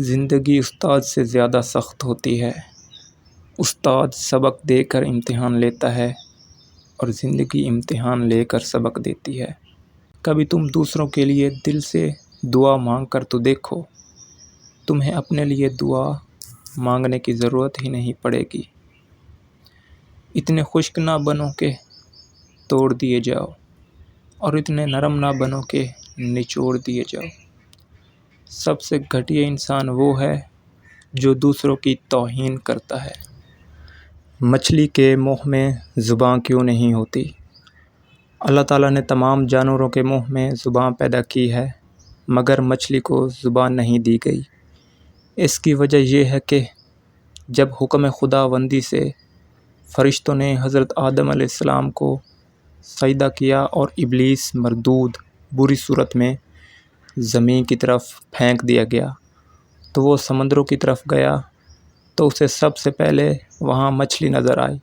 زندگی استاد سے زیادہ سخت ہوتی ہے۔ استاد سبق دے کر امتحان لیتا ہے اور زندگی امتحان لے کر سبق دیتی ہے۔ کبھی تم دوسروں کے لیے دل سے دعا مانگ کر تو دیکھو، تمہیں اپنے لیے دعا مانگنے کی ضرورت ہی نہیں پڑے گی۔ اتنے خشک نہ بنو کہ توڑ دیے جاؤ، اور اتنے نرم نہ بنو کہ نچوڑ دیے جاؤ۔ سب سے گھٹیا انسان وہ ہے جو دوسروں کی توہین کرتا ہے۔ مچھلی کے منہ میں زبان کیوں نہیں ہوتی؟ اللہ تعالیٰ نے تمام جانوروں کے منہ میں زبان پیدا کی ہے، مگر مچھلی کو زبان نہیں دی گئی۔ اس کی وجہ یہ ہے کہ جب حکم خداوندی سے فرشتوں نے حضرت آدم علیہ السلام کو سجدہ کیا اور ابلیس مردود بری صورت میں زمین کی طرف پھینک دیا گیا، تو وہ سمندروں کی طرف گیا تو اسے سب سے پہلے وہاں مچھلی نظر آئی،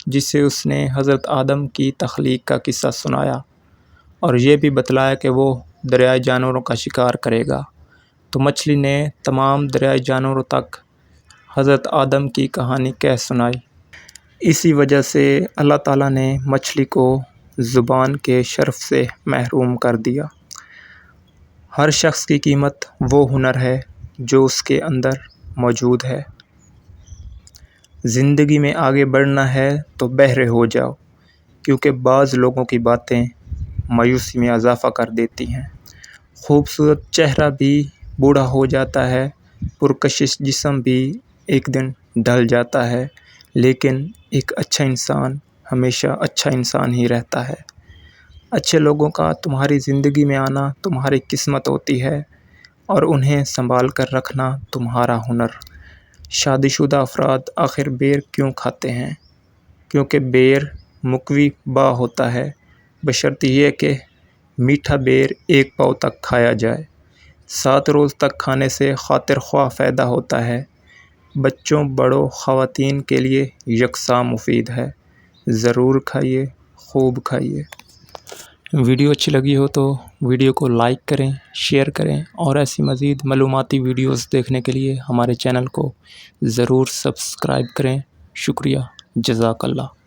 جس سے اس نے حضرت آدم کی تخلیق کا قصہ سنایا اور یہ بھی بتلایا کہ وہ دریائے جانوروں کا شکار کرے گا۔ تو مچھلی نے تمام دریائے جانوروں تک حضرت آدم کی کہانی کہہ سنائی۔ اسی وجہ سے اللہ تعالیٰ نے مچھلی کو زبان کے شرف سے محروم کر دیا۔ ہر شخص کی قیمت وہ ہنر ہے جو اس کے اندر موجود ہے۔ زندگی میں آگے بڑھنا ہے تو بہرے ہو جاؤ، کیونکہ بعض لوگوں کی باتیں مایوسی میں اضافہ کر دیتی ہیں۔ خوبصورت چہرہ بھی بوڑھا ہو جاتا ہے، پرکشش جسم بھی ایک دن ڈھل جاتا ہے، لیکن ایک اچھا انسان ہمیشہ اچھا انسان ہی رہتا ہے۔ اچھے لوگوں کا تمہاری زندگی میں آنا تمہاری قسمت ہوتی ہے اور انہیں سنبھال کر رکھنا تمہارا ہنر۔ شادی شدہ افراد آخر بیر کیوں کھاتے ہیں؟ کیونکہ بیر مقوی با ہوتا ہے، بشرط یہ کہ میٹھا بیر ایک پاؤ تک کھایا جائے۔ 7 روز تک کھانے سے خاطر خواہ پیدا ہوتا ہے۔ بچوں، بڑوں، خواتین کے لیے یکساں مفید ہے۔ ضرور کھائیے، خوب کھائیے۔ ویڈیو اچھی لگی ہو تو ویڈیو کو لائک کریں، شیئر کریں اور ایسی مزید معلوماتی ویڈیوز دیکھنے کے لیے ہمارے چینل کو ضرور سبسکرائب کریں۔ شکریہ، جزاک اللہ۔